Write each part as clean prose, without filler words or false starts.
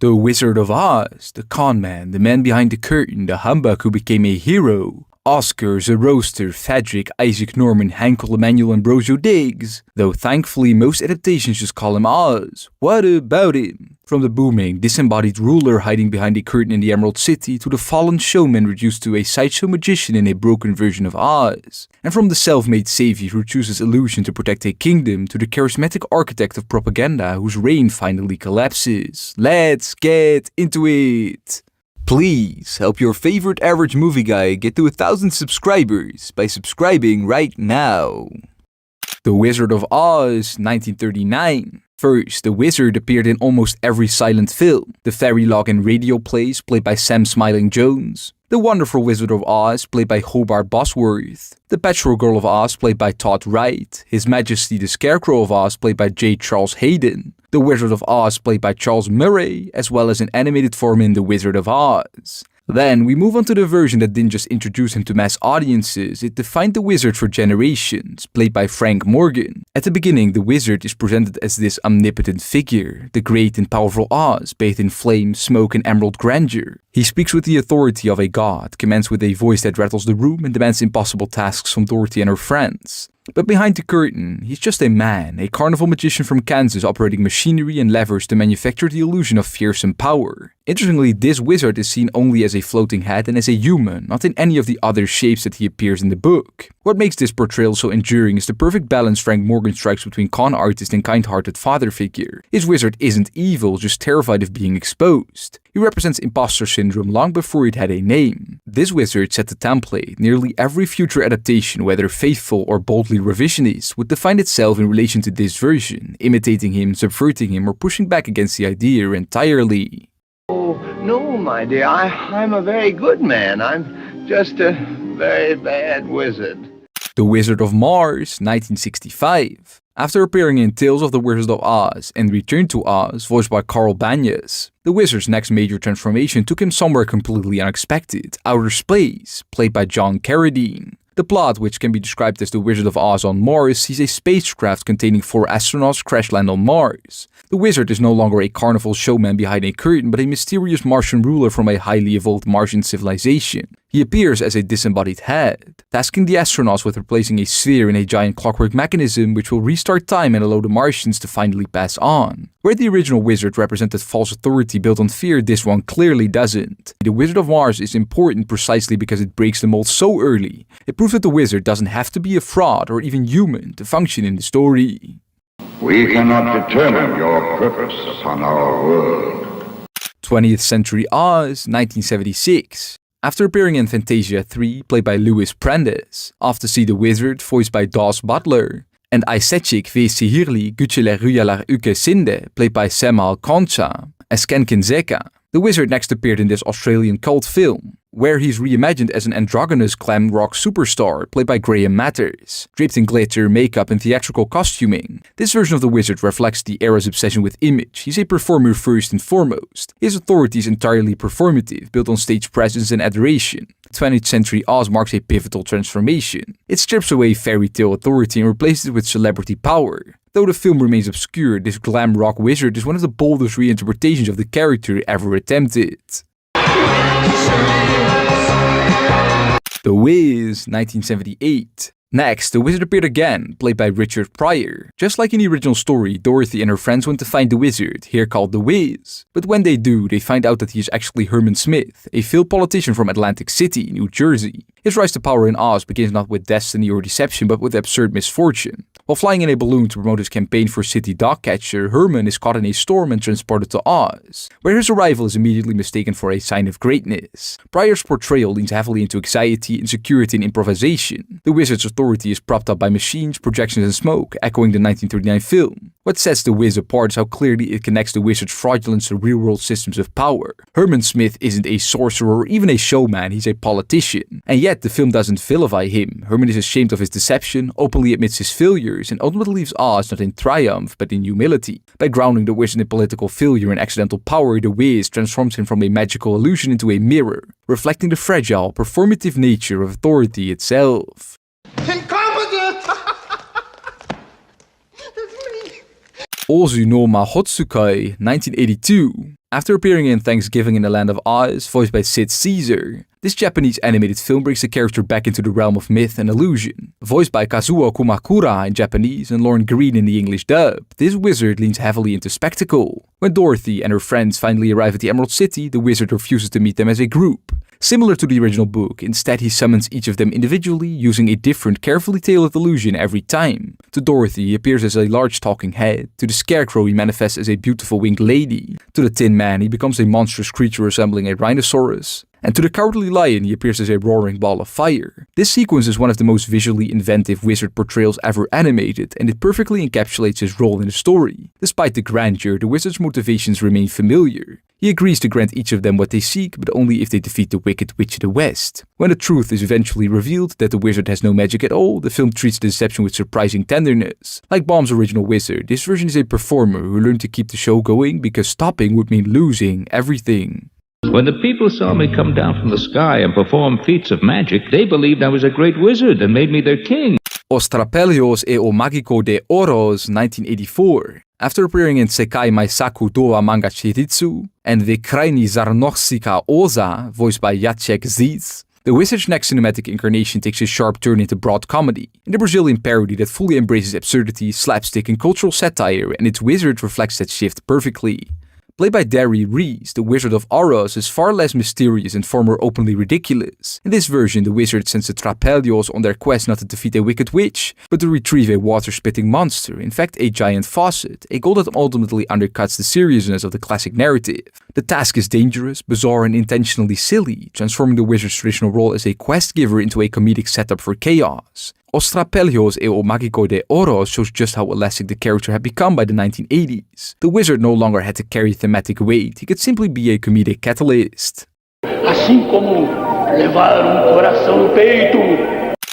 The Wizard of Oz, the con man, the man behind the curtain, the humbug who became a hero. Oscar, Zoroaster, Fadric, Isaac Norman, Hankel, Emmanuel, Ambrosio Diggs. Though thankfully most adaptations just call him Oz. What about him? From the booming, disembodied ruler hiding behind a curtain in the Emerald City to the fallen showman reduced to a sideshow magician in a broken version of Oz. And from the self-made savior who chooses illusion to protect a kingdom to the charismatic architect of propaganda whose reign finally collapses. Let's get into it! Please help your favorite average movie guy get to 1,000 subscribers by subscribing right now. The Wizard of Oz, 1939. First, the wizard appeared in almost every silent film. The Fairy Log and radio plays, played by Sam Smiling Jones. The Wonderful Wizard of Oz, played by Hobart Bosworth. The Petrol Girl of Oz, played by Todd Wright. His Majesty the Scarecrow of Oz, played by J. Charles Hayden. The Wizard of Oz, played by Charles Murray, as well as an animated form in The Wizard of Oz. Then we move on to the version that didn't just introduce him to mass audiences, it defined the wizard for generations, played by Frank Morgan. At the beginning, the wizard is presented as this omnipotent figure, the great and powerful Oz, bathed in flame, smoke, and emerald grandeur. He speaks with the authority of a god, commands with a voice that rattles the room, and demands impossible tasks from Dorothy and her friends. But behind the curtain, he's just a man, a carnival magician from Kansas operating machinery and levers to manufacture the illusion of fearsome power. Interestingly, this wizard is seen only as a floating head and as a human, not in any of the other shapes that he appears in the book. What makes this portrayal so enduring is the perfect balance Frank Morgan strikes between con artist and kind-hearted father figure. His wizard isn't evil, just terrified of being exposed. He represents imposter syndrome long before it had a name. This wizard set the template. Nearly every future adaptation, whether faithful or boldly revisionist, would define itself in relation to this version, imitating him, subverting him, or pushing back against the idea entirely. Oh, no, my dear, I'm a very good man. I'm just a very bad wizard. The Wizard of Mars, 1965. After appearing in Tales of the Wizard of Oz and Return to Oz, voiced by Carl Banyas, the wizard's next major transformation took him somewhere completely unexpected, outer space, played by John Carradine. The plot, which can be described as The Wizard of Oz on Mars, sees a spacecraft containing 4 astronauts crash land on Mars. The wizard is no longer a carnival showman behind a curtain, but a mysterious Martian ruler from a highly evolved Martian civilization. He appears as a disembodied head, tasking the astronauts with replacing a sphere in a giant clockwork mechanism which will restart time and allow the Martians to finally pass on. Where the original wizard represented false authority built on fear, this one clearly doesn't. The Wizard of Mars is important precisely because it breaks the mold so early. It proves that the wizard doesn't have to be a fraud or even human to function in the story. We cannot determine your purpose upon our world. 20th Century Oz, 1976. After appearing in Fantasia 3, played by Louis Prentice, Off to See the Wizard, voiced by Daws Butler, and Aisechik Vesihirli Gucheler Ruyalar Uke Sinde, played by Samal Concha, as Ken Kinzeka, the wizard next appeared in this Australian cult film, where he's reimagined as an androgynous glam rock superstar played by Graham Matters, draped in glitter, makeup, and theatrical costuming. This version of the wizard reflects the era's obsession with image. He's a performer first and foremost. His authority is entirely performative, built on stage presence and adoration. 20th Century Oz marks a pivotal transformation. It strips away fairy tale authority and replaces it with celebrity power. Though the film remains obscure, this glam rock wizard is one of the boldest reinterpretations of the character ever attempted. The Wiz, 1978. Next, the wizard appeared again, played by Richard Pryor. Just like in the original story, Dorothy and her friends went to find the wizard, here called the Wiz. But when they do, they find out that he is actually Herman Smith, a failed politician from Atlantic City, New Jersey. His rise to power in Oz begins not with destiny or deception, but with absurd misfortune. While flying in a balloon to promote his campaign for city dog catcher, Herman is caught in a storm and transported to Oz, where his arrival is immediately mistaken for a sign of greatness. Pryor's portrayal leans heavily into anxiety, insecurity, and improvisation. The wizard's authority is propped up by machines, projections, and smoke, echoing the 1939 film. What sets the Wiz apart is how clearly it connects the wizard's fraudulence to real-world systems of power. Herman Smith isn't a sorcerer or even a showman, he's a politician. And yet, the film doesn't vilify him. Herman is ashamed of his deception, openly admits his failures, and ultimately leaves Oz not in triumph, but in humility. By grounding the wizard in political failure and accidental power, the Wiz transforms him from a magical illusion into a mirror, reflecting the fragile, performative nature of authority itself. Incompetent! Ozu no Mahōtsukai, 1982. After appearing in Thanksgiving in the Land of Oz, voiced by Sid Caesar, this Japanese animated film brings the character back into the realm of myth and illusion. Voiced by Kazuo Kumakura in Japanese and Lauren Green in the English dub, this wizard leans heavily into spectacle. When Dorothy and her friends finally arrive at the Emerald City, the wizard refuses to meet them as a group. Similar to the original book, instead he summons each of them individually, using a different, carefully tailored illusion every time. To Dorothy, he appears as a large talking head. To the Scarecrow, he manifests as a beautiful winged lady. To the Tin Man, he becomes a monstrous creature resembling a rhinoceros. And to the Cowardly Lion, he appears as a roaring ball of fire. This sequence is one of the most visually inventive wizard portrayals ever animated, and it perfectly encapsulates his role in the story. Despite the grandeur, the wizard's motivations remain familiar. He agrees to grant each of them what they seek, but only if they defeat the Wicked Witch of the West. When the truth is eventually revealed that the wizard has no magic at all, the film treats the deception with surprising tenderness. Like Baum's original wizard, this version is a performer who learned to keep the show going because stopping would mean losing everything. When the people saw me come down from the sky and perform feats of magic, they believed I was a great wizard and made me their king. Os Trapalhões e o Mágico de Oróz, 1984. After appearing in Sekai Maisaku Doa Manga Shiritsu and Vekraini Zarnochsika Oza, voiced by Jacek Ziz, the wizard's next cinematic incarnation takes a sharp turn into broad comedy, in the Brazilian parody that fully embraces absurdity, slapstick, and cultural satire, and its wizard reflects that shift perfectly. Played by Darry Reese, the Wizard of Oz is far less mysterious and far more openly ridiculous. In this version, the wizard sends the Trapalhões on their quest not to defeat a wicked witch, but to retrieve a water-spitting monster, in fact a giant faucet, a goal that ultimately undercuts the seriousness of the classic narrative. The task is dangerous, bizarre, and intentionally silly, transforming the wizard's traditional role as a quest giver into a comedic setup for chaos. Os Trapalhões e o Mágico de Oróz shows just how elastic the character had become by the 1980s. The wizard no longer had to carry thematic weight, he could simply be a comedic catalyst. Assim como levar coração no peito.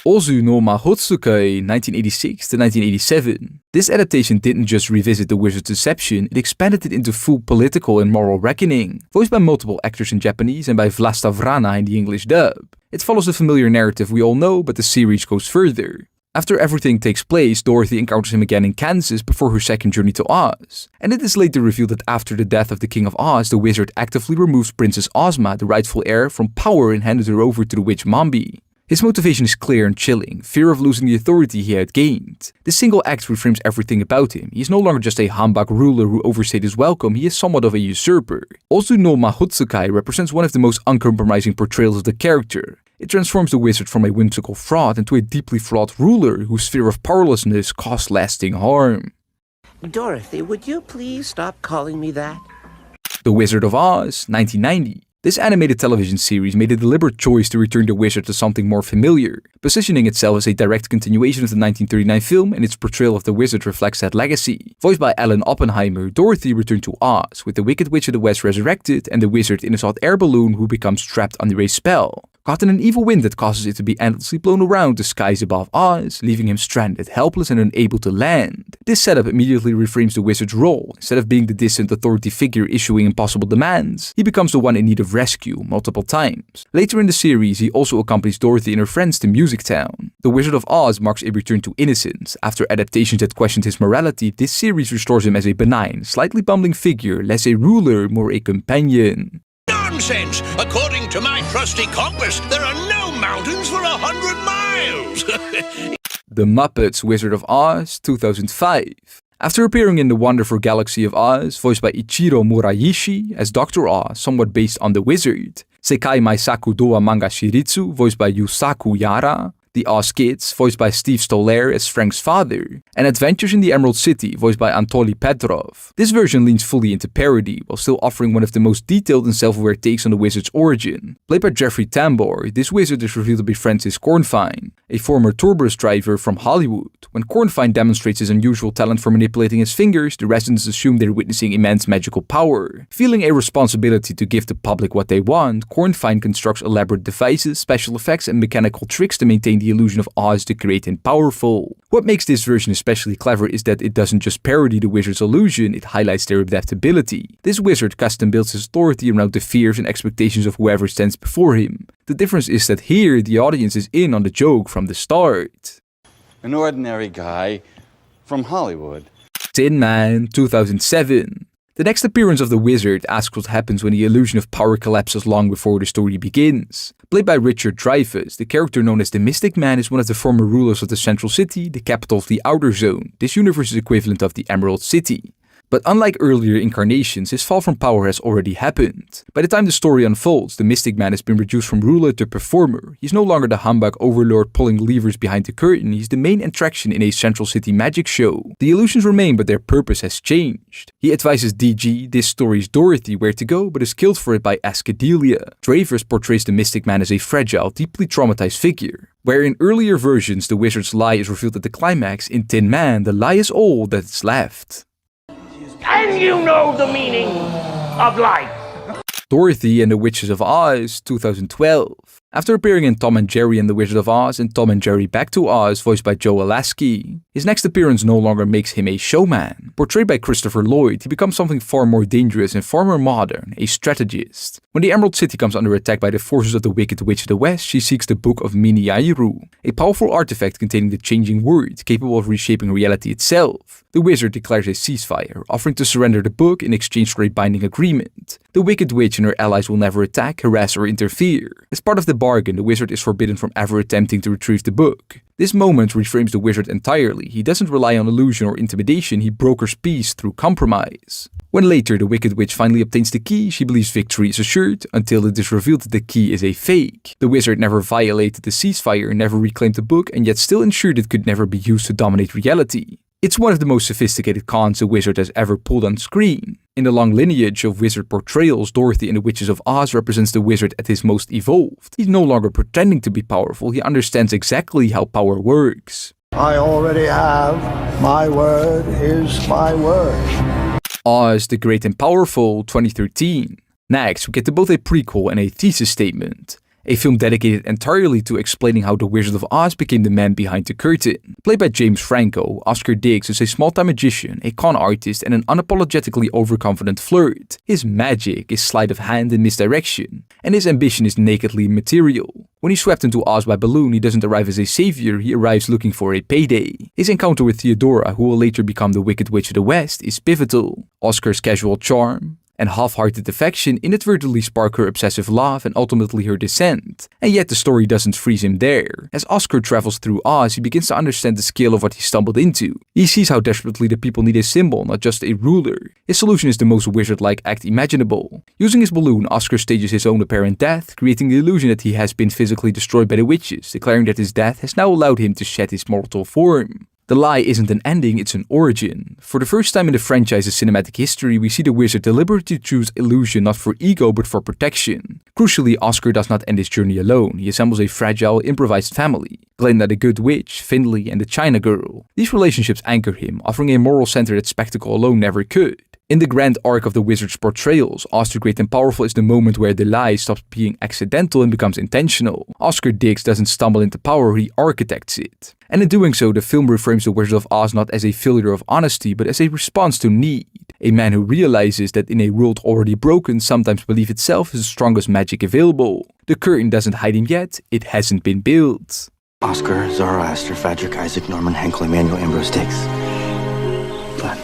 Ozu no Mahōtsukai, 1986 to 1987. This adaptation didn't just revisit the wizard's deception, it expanded it into full political and moral reckoning. Voiced by multiple actors in Japanese and by Vlasta Vrana in the English dub. It follows the familiar narrative we all know, but the series goes further. After everything takes place, Dorothy encounters him again in Kansas before her second journey to Oz. And it is later revealed that after the death of the King of Oz, the wizard actively removes Princess Ozma, the rightful heir, from power and handed her over to the witch Mombi. His motivation is clear and chilling, fear of losing the authority he had gained. This single act reframes everything about him. He is no longer just a humbug ruler who overstayed his welcome, he is somewhat of a usurper. Ozu no Mahōtsukai represents one of the most uncompromising portrayals of the character. It transforms the wizard from a whimsical fraud into a deeply flawed ruler whose fear of powerlessness caused lasting harm. Dorothy, would you please stop calling me that? The Wizard of Oz, 1990. This animated television series made a deliberate choice to return the wizard to something more familiar, positioning itself as a direct continuation of the 1939 film, and its portrayal of the wizard reflects that legacy. Voiced by Alan Oppenheimer, Dorothy returned to Oz, with the Wicked Witch of the West resurrected and the wizard in a hot air balloon who becomes trapped under a spell. Caught in an evil wind that causes it to be endlessly blown around the skies above Oz, leaving him stranded, helpless and unable to land. This setup immediately reframes the wizard's role. Instead of being the distant authority figure issuing impossible demands, he becomes the one in need of rescue multiple times. Later in the series, he also accompanies Dorothy and her friends to Music Town. The Wizard of Oz marks a return to innocence. After adaptations that questioned his morality, this series restores him as a benign, slightly bumbling figure, less a ruler, more a companion. Nonsense! According to my trusty compass, there are no mountains for 100 miles! The Muppets Wizard of Oz, 2005. After appearing in The Wonderful Galaxy of Oz, voiced by Ichiro Muraishi as Dr. Oz, somewhat based on the wizard, Sekai Maisaku Doa Manga Shiritsu, voiced by Yusaku Yara, The Oz Kids, voiced by Steve Stoller as Frank's father, and Adventures in the Emerald City, voiced by Anatoly Petrov. This version leans fully into parody, while still offering one of the most detailed and self-aware takes on the wizard's origin. Played by Jeffrey Tambor, this wizard is revealed to be Francis Cornfine, a former tour bus driver from Hollywood. When Cornfine demonstrates his unusual talent for manipulating his fingers, the residents assume they're witnessing immense magical power. Feeling a responsibility to give the public what they want, Cornfine constructs elaborate devices, special effects, and mechanical tricks to maintain the illusion of Oz the great and powerful. What makes this version especially clever is that it doesn't just parody the wizard's illusion, it highlights their adaptability. This wizard custom builds his authority around the fears and expectations of whoever stands before him. The difference is that here, the audience is in on the joke from the start. An ordinary guy from Hollywood. Tin Man, 2007. The next appearance of the wizard asks what happens when the illusion of power collapses long before the story begins. Played by Richard Dreyfuss, the character known as the Mystic Man is one of the former rulers of the Central City, the capital of the Outer Zone, this universe's equivalent of the Emerald City. But unlike earlier incarnations, his fall from power has already happened. By the time the story unfolds, the Mystic Man has been reduced from ruler to performer. He's no longer the humbug overlord pulling levers behind the curtain, he's the main attraction in a Central City magic show. The illusions remain, but their purpose has changed. He advises DG, this story's Dorothy, where to go, but is killed for it by Ascadelia. Dreyfuss portrays the Mystic Man as a fragile, deeply traumatized figure. Where in earlier versions the wizard's lie is revealed at the climax, in Tin Man the lie is all that's left. And you know the meaning of life. Dorothy and the Witches of Oz, 2012. After appearing in Tom and Jerry and the Wizard of Oz and Tom and Jerry Back to Oz, voiced by Joe Alaskey, his next appearance no longer makes him a showman. Portrayed by Christopher Lloyd, he becomes something far more dangerous and far more modern, a strategist. When the Emerald City comes under attack by the forces of the Wicked Witch of the West, she seeks the Book of Miniairu, a powerful artifact containing the changing word, capable of reshaping reality itself. The wizard declares a ceasefire, offering to surrender the book in exchange for a binding agreement. The Wicked Witch and her allies will never attack, harass, or interfere. As part of the bargain, the wizard is forbidden from ever attempting to retrieve the book. This moment reframes the wizard entirely. He doesn't rely on illusion or intimidation, he brokers peace through compromise. When later the Wicked Witch finally obtains the key, she believes victory is assured, until it is revealed that the key is a fake. The wizard never violated the ceasefire, never reclaimed the book, and yet still ensured it could never be used to dominate reality. It's one of the most sophisticated cons a wizard has ever pulled on screen. In the long lineage of wizard portrayals, Dorothy and the Witches of Oz represents the wizard at his most evolved. He's no longer pretending to be powerful, he understands exactly how power works. I already have. My word is my word. Oz the Great and Powerful, 2013. Next, we get to both a prequel and a thesis statement. A film dedicated entirely to explaining how the Wizard of Oz became the man behind the curtain. Played by James Franco, Oscar Diggs is a small-time magician, a con artist, and an unapologetically overconfident flirt. His magic is sleight of hand and misdirection, and his ambition is nakedly material. When he's swept into Oz by balloon, he doesn't arrive as a savior, he arrives looking for a payday. His encounter with Theodora, who will later become the Wicked Witch of the West, is pivotal. Oscar's casual charm and half-hearted affection inadvertently spark her obsessive love and ultimately her descent. And yet the story doesn't freeze him there. As Oscar travels through Oz, he begins to understand the scale of what he stumbled into. He sees how desperately the people need a symbol, not just a ruler. His solution is the most wizard-like act imaginable. Using his balloon, Oscar stages his own apparent death, creating the illusion that he has been physically destroyed by the witches, declaring that his death has now allowed him to shed his mortal form. The lie isn't an ending, it's an origin. For the first time in the franchise's cinematic history, we see the wizard deliberately choose illusion not for ego but for protection. Crucially, Oscar does not end his journey alone. He assembles a fragile, improvised family. Glinda the Good Witch, Findlay, and the China Girl. These relationships anchor him, offering a moral center that spectacle alone never could. In the grand arc of the wizard's portrayals, Oz the Great and Powerful is the moment where the lie stops being accidental and becomes intentional. Oscar Diggs doesn't stumble into power, he architects it. And in doing so, the film reframes the Wizard of Oz not as a failure of honesty, but as a response to need. A man who realizes that in a world already broken, sometimes belief itself is the strongest magic available. The curtain doesn't hide him yet, it hasn't been built. Oscar, Zoroaster, Frederick, Isaac, Norman, Henkel, Emmanuel, Ambrose, Diggs. But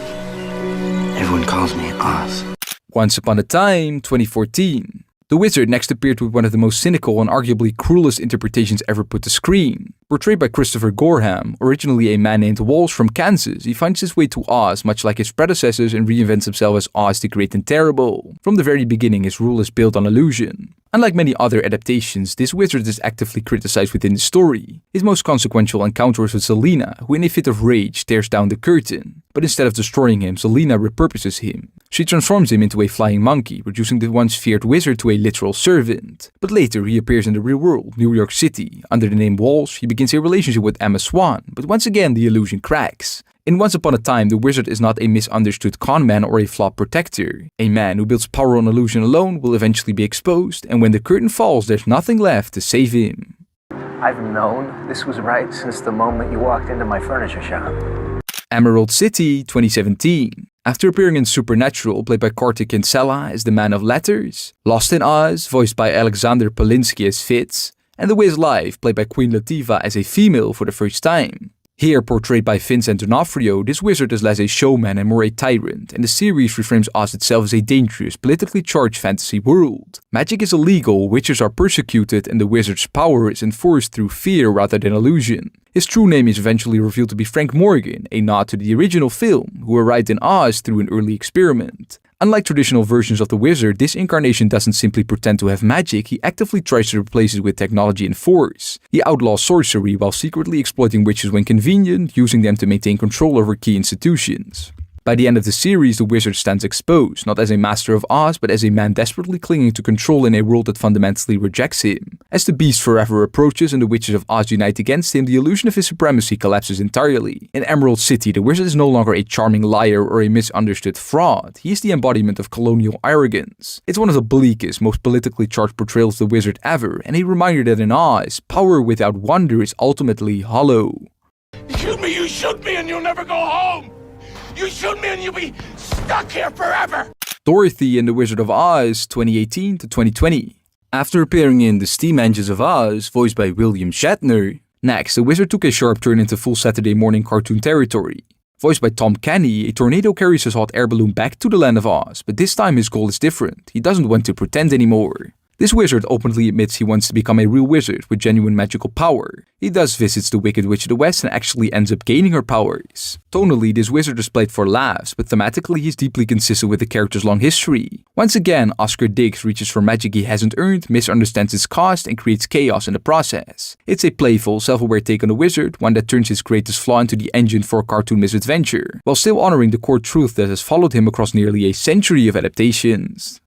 everyone calls me Oz. Once Upon a Time, 2014. The wizard next appeared with one of the most cynical and arguably cruelest interpretations ever put to screen. Portrayed by Christopher Gorham, originally a man named Walsh from Kansas, he finds his way to Oz much like his predecessors and reinvents himself as Oz the Great and Terrible. From the very beginning, his rule is built on illusion. Unlike many other adaptations, this wizard is actively criticized within the story. His most consequential encounter is with Selena, who in a fit of rage tears down the curtain. But instead of destroying him, Selena repurposes him. She transforms him into a flying monkey, reducing the once feared wizard to a literal servant. But later he appears in the real world, New York City. Under the name Walsh, he begins a relationship with Emma Swan, but once again the illusion cracks. In Once Upon a Time, the wizard is not a misunderstood conman or a flawed protector. A man who builds power on illusion alone will eventually be exposed, and when the curtain falls, there's nothing left to save him. I've known this was right since the moment you walked into my furniture shop. Emerald City, 2017. After appearing in Supernatural, played by Kartik Kinsella as the Man of Letters, Lost in Oz, voiced by Alexander Polinsky as Fitz, and The Wiz Live, played by Queen Latifah as a female for the first time. Here, portrayed by Vincent D'Onofrio, this wizard is less a showman and more a tyrant, and the series reframes Oz itself as a dangerous, politically charged fantasy world. Magic is illegal, witches are persecuted, and the wizard's power is enforced through fear rather than illusion. His true name is eventually revealed to be Frank Morgan, a nod to the original film, who arrived in Oz through an early experiment. Unlike traditional versions of the wizard, this incarnation doesn't simply pretend to have magic, he actively tries to replace it with technology and force. He outlaws sorcery while secretly exploiting witches when convenient, using them to maintain control over key institutions. By the end of the series, the wizard stands exposed, not as a master of Oz, but as a man desperately clinging to control in a world that fundamentally rejects him. As the Beast Forever approaches and the witches of Oz unite against him, the illusion of his supremacy collapses entirely. In Emerald City, the wizard is no longer a charming liar or a misunderstood fraud, he is the embodiment of colonial arrogance. It's one of the bleakest, most politically charged portrayals of the wizard ever, and a reminder that in Oz, power without wonder is ultimately hollow. You shoot me and you'll never go home! You shoot me and you'll be stuck here forever! Dorothy and the Wizard of Oz, 2018 to 2020. After appearing in The Steam Engines of Oz, voiced by William Shatner, next the wizard took a sharp turn into full Saturday morning cartoon territory. Voiced by Tom Kenny, a tornado carries his hot air balloon back to the land of Oz, but this time his goal is different. He doesn't want to pretend anymore. This wizard openly admits he wants to become a real wizard with genuine magical power. He thus visits the Wicked Witch of the West and actually ends up gaining her powers. Tonally, this wizard is played for laughs, but thematically he's deeply consistent with the character's long history. Once again, Oscar Diggs reaches for magic he hasn't earned, misunderstands its cost, and creates chaos in the process. It's a playful, self-aware take on the wizard, one that turns his greatest flaw into the engine for a cartoon misadventure, while still honoring the core truth that has followed him across nearly a century of adaptations.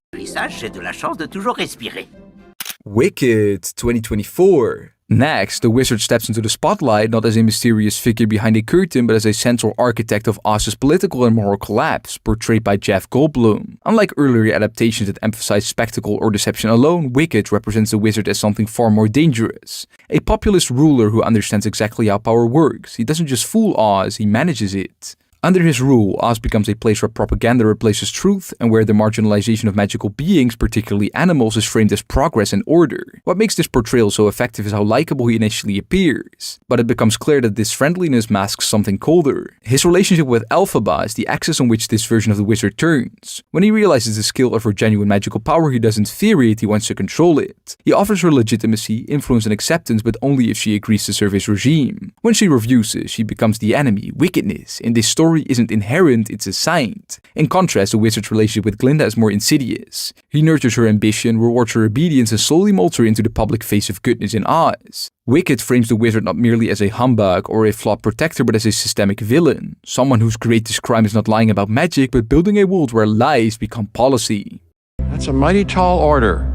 Wicked 2024. Next, the wizard steps into the spotlight not as a mysterious figure behind a curtain, but as a central architect of Oz's political and moral collapse, portrayed by Jeff Goldblum. Unlike earlier adaptations that emphasize spectacle or deception alone, Wicked represents the wizard as something far more dangerous. A populist ruler who understands exactly how power works. He doesn't just fool Oz, he manages it. Under his rule, Oz becomes a place where propaganda replaces truth and where the marginalization of magical beings, particularly animals, is framed as progress and order. What makes this portrayal so effective is how likable he initially appears, but it becomes clear that this friendliness masks something colder. His relationship with Elphaba is the axis on which this version of the wizard turns. When he realizes the skill of her genuine magical power, he doesn't fear it, he wants to control it. He offers her legitimacy, influence and acceptance, but only if she agrees to serve his regime. When she refuses, she becomes the enemy, wickedness. In this story isn't inherent, it's assigned. In contrast, the wizard's relationship with Glinda is more insidious. He nurtures her ambition, rewards her obedience, and slowly molds her into the public face of goodness in Oz. Wicked frames the wizard not merely as a humbug or a flawed protector, but as a systemic villain. Someone whose greatest crime is not lying about magic, but building a world where lies become policy. That's a mighty tall order.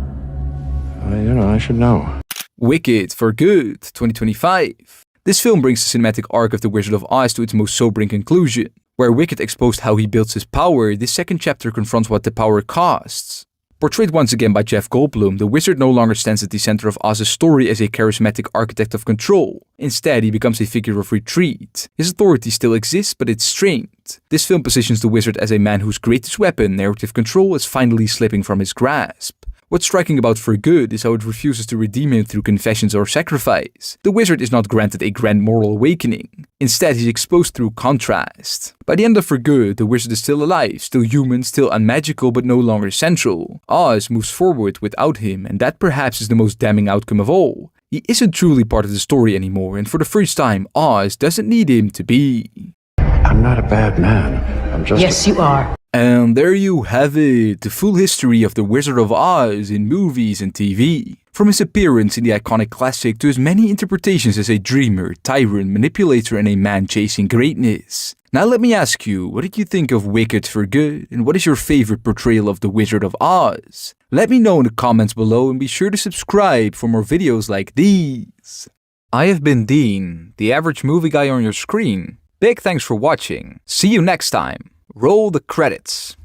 I should know. Wicked for Good, 2025. This film brings the cinematic arc of the Wizard of Oz to its most sobering conclusion. Where Wicked exposed how he builds his power, this second chapter confronts what the power costs. Portrayed once again by Jeff Goldblum, the wizard no longer stands at the center of Oz's story as a charismatic architect of control. Instead, he becomes a figure of retreat. His authority still exists, but it's strained. This film positions the wizard as a man whose greatest weapon, narrative control, is finally slipping from his grasp. What's striking about For Good is how it refuses to redeem him through confessions or sacrifice. The wizard is not granted a grand moral awakening. Instead, he's exposed through contrast. By the end of For Good, the wizard is still alive, still human, still unmagical, but no longer central. Oz moves forward without him, and that perhaps is the most damning outcome of all. He isn't truly part of the story anymore, and for the first time, Oz doesn't need him to be. I'm not a bad man. I'm just... Yes, you are. And there you have it, the full history of the Wizard of Oz in movies and TV. From his appearance in the iconic classic to his many interpretations as a dreamer, tyrant, manipulator, and a man chasing greatness. Now let me ask you, what did you think of Wicked for Good, and what is your favorite portrayal of the Wizard of Oz? Let me know in the comments below and be sure to subscribe for more videos like these. I have been Dean, the average movie guy on your screen. Big thanks for watching. See you next time. Roll the credits.